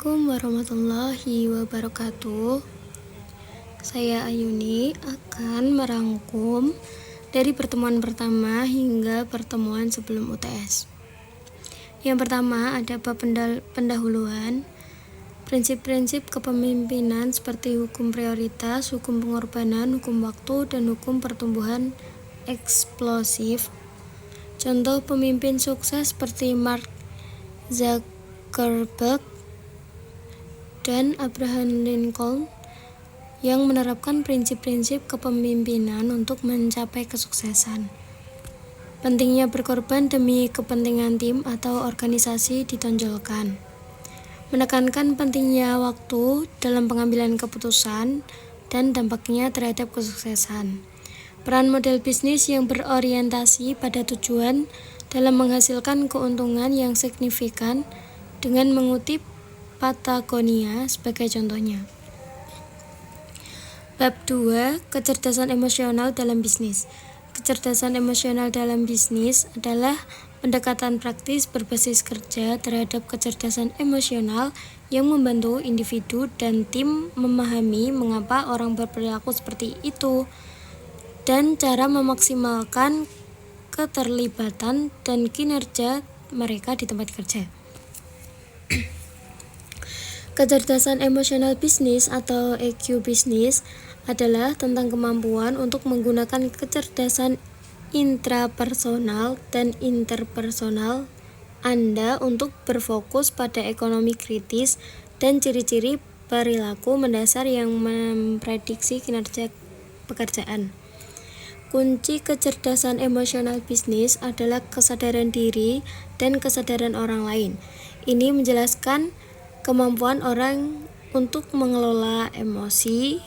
Assalamualaikum warahmatullahi wabarakatuh. Saya Ayuni akan merangkum dari pertemuan pertama hingga pertemuan sebelum UTS. Yang pertama ada bab pendahuluan, prinsip-prinsip kepemimpinan seperti hukum prioritas, hukum pengorbanan, hukum waktu, dan hukum pertumbuhan eksplosif. Contoh pemimpin sukses seperti Mark Zuckerberg dan Abraham Lincoln yang menerapkan prinsip-prinsip kepemimpinan untuk mencapai kesuksesan. Pentingnya berkorban demi kepentingan tim atau organisasi ditonjolkan. Menekankan pentingnya waktu dalam pengambilan keputusan dan dampaknya terhadap kesuksesan. Peran model bisnis yang berorientasi pada tujuan dalam menghasilkan keuntungan yang signifikan dengan mengutip Patagonia sebagai contohnya. Bab 2. Kecerdasan emosional dalam bisnis. Kecerdasan emosional dalam bisnis adalah pendekatan praktis berbasis kerja terhadap kecerdasan emosional yang membantu individu dan tim memahami mengapa orang berperilaku seperti itu dan cara memaksimalkan keterlibatan dan kinerja mereka di tempat kerja. Kecerdasan emosional bisnis atau EQ bisnis adalah tentang kemampuan untuk menggunakan kecerdasan intrapersonal dan interpersonal Anda untuk berfokus pada ekonomi kritis dan ciri-ciri perilaku mendasar yang memprediksi kinerja pekerjaan. Kunci kecerdasan emosional bisnis adalah kesadaran diri dan kesadaran orang lain. Ini menjelaskan kemampuan orang untuk mengelola emosi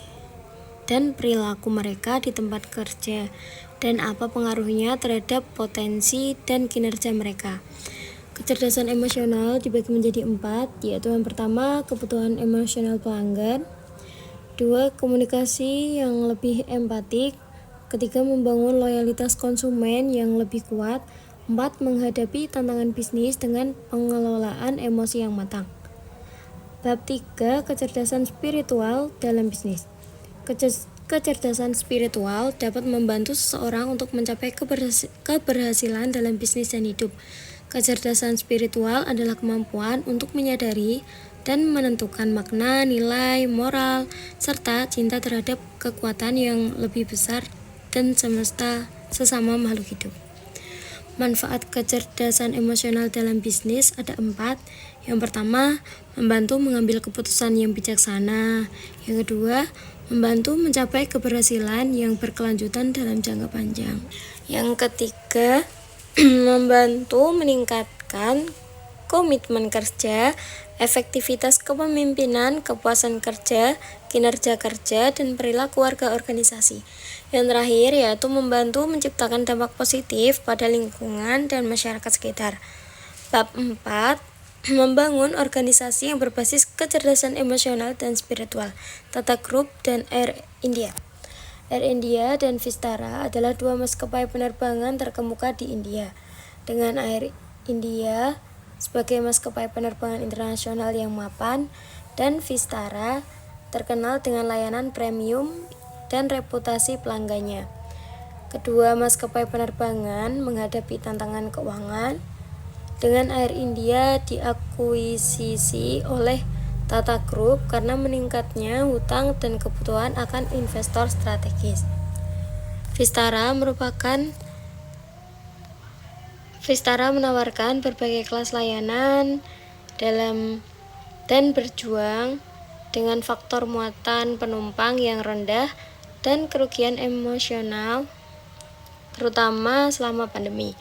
dan perilaku mereka di tempat kerja dan apa pengaruhnya terhadap potensi dan kinerja mereka. Kecerdasan emosional dibagi menjadi 4, yaitu yang pertama kebutuhan emosional pelanggan, 2 komunikasi yang lebih empatik, ketiga membangun loyalitas konsumen yang lebih kuat, 4 menghadapi tantangan bisnis dengan pengelolaan emosi yang matang. Bab 3. Kecerdasan spiritual dalam bisnis. Kecerdasan spiritual dapat membantu seseorang untuk mencapai keberhasilan dalam bisnis dan hidup. Kecerdasan spiritual adalah kemampuan untuk menyadari dan menentukan makna, nilai, moral, serta cinta terhadap kekuatan yang lebih besar dan semesta sesama makhluk hidup. Manfaat kecerdasan emosional dalam bisnis ada 4. Yang pertama, membantu mengambil keputusan yang bijaksana. Yang kedua, membantu mencapai keberhasilan yang berkelanjutan dalam jangka panjang. Yang ketiga, membantu meningkatkan komitmen kerja, efektivitas kepemimpinan, kepuasan kerja, kinerja kerja, dan perilaku warga organisasi. Yang terakhir yaitu membantu menciptakan dampak positif pada lingkungan dan masyarakat sekitar. Bab 4. Membangun organisasi yang berbasis kecerdasan emosional dan spiritual. Tata Group dan Air India. Air India dan Vistara adalah 2 maskapai penerbangan terkemuka di India. Dengan Air India sebagai maskapai penerbangan internasional yang mapan, dan Vistara terkenal dengan layanan premium dan reputasi pelanggannya. Kedua maskapai penerbangan menghadapi tantangan keuangan. Dengan Air India diakuisisi oleh Tata Group karena meningkatnya hutang dan kebutuhan akan investor strategis. Vistara menawarkan berbagai kelas layanan dan berjuang dengan faktor muatan penumpang yang rendah dan kerugian emosional, terutama selama pandemi.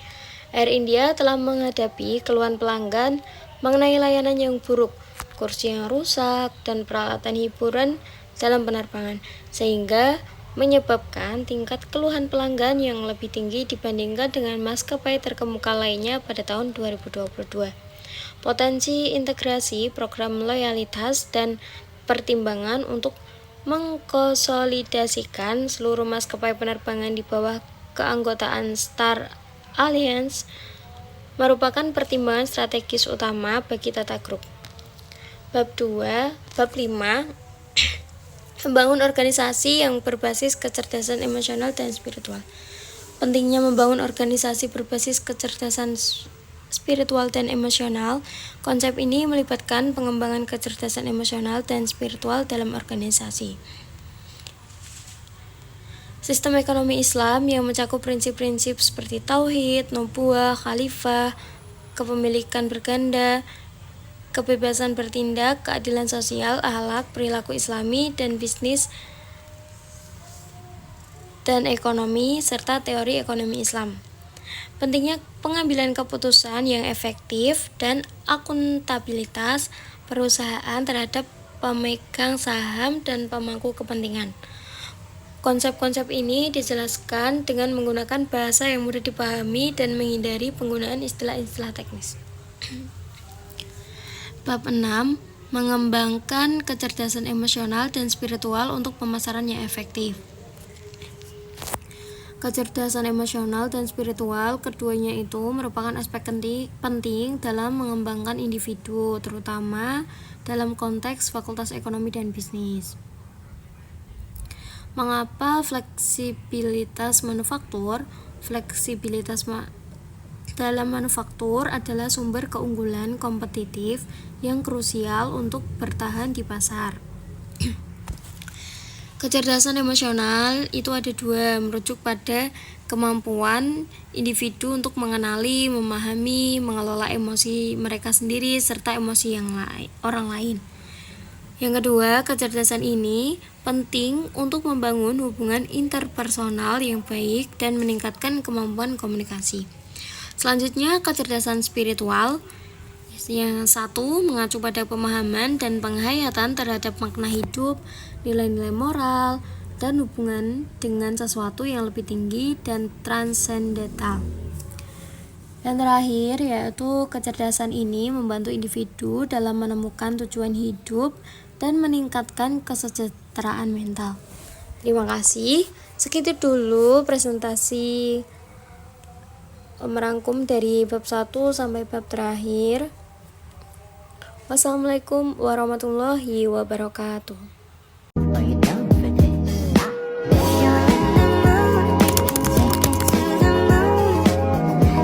Air India telah menghadapi keluhan pelanggan mengenai layanan yang buruk, kursi yang rusak, dan peralatan hiburan dalam penerbangan, sehingga menyebabkan tingkat keluhan pelanggan yang lebih tinggi dibandingkan dengan maskapai terkemuka lainnya pada tahun 2022. Potensi integrasi program loyalitas dan pertimbangan untuk mengkonsolidasikan seluruh maskapai penerbangan di bawah keanggotaan Star Alliance merupakan pertimbangan strategis utama bagi Tata Group. Bab 5 membangun organisasi yang berbasis kecerdasan emosional dan spiritual. Pentingnya membangun organisasi berbasis kecerdasan spiritual dan emosional. Konsep ini melibatkan pengembangan kecerdasan emosional dan spiritual dalam organisasi. Sistem ekonomi Islam yang mencakup prinsip-prinsip seperti tauhid, nubuwah, khalifah, kepemilikan berganda, kebebasan bertindak, keadilan sosial, akhlak, perilaku Islami, dan bisnis dan ekonomi, serta teori ekonomi Islam. Pentingnya pengambilan keputusan yang efektif dan akuntabilitas perusahaan terhadap pemegang saham dan pemangku kepentingan. Konsep-konsep ini dijelaskan dengan menggunakan bahasa yang mudah dipahami dan menghindari penggunaan istilah-istilah teknis. Bab 6. Mengembangkan kecerdasan emosional dan spiritual untuk pemasaran yang efektif. Kecerdasan emosional dan spiritual, keduanya itu merupakan aspek penting dalam mengembangkan individu, terutama dalam konteks fakultas ekonomi dan bisnis. Mengapa fleksibilitas manufaktur? Dalam manufaktur adalah sumber keunggulan kompetitif yang krusial untuk bertahan di pasar. Kecerdasan emosional itu ada dua, merujuk pada kemampuan individu untuk mengenali, memahami, mengelola emosi mereka sendiri serta emosi orang lain. Yang kedua, kecerdasan ini penting untuk membangun hubungan interpersonal yang baik dan meningkatkan kemampuan komunikasi. Selanjutnya, kecerdasan spiritual. Yang satu, mengacu pada pemahaman dan penghayatan terhadap makna hidup, nilai-nilai moral, dan hubungan dengan sesuatu yang lebih tinggi dan transendental. Dan terakhir, yaitu kecerdasan ini membantu individu dalam menemukan tujuan hidup dan meningkatkan kesejahteraan mental. Terima kasih. Segitu dulu presentasi merangkum dari bab 1 sampai bab terakhir. Wassalamualaikum warahmatullahi wabarakatuh.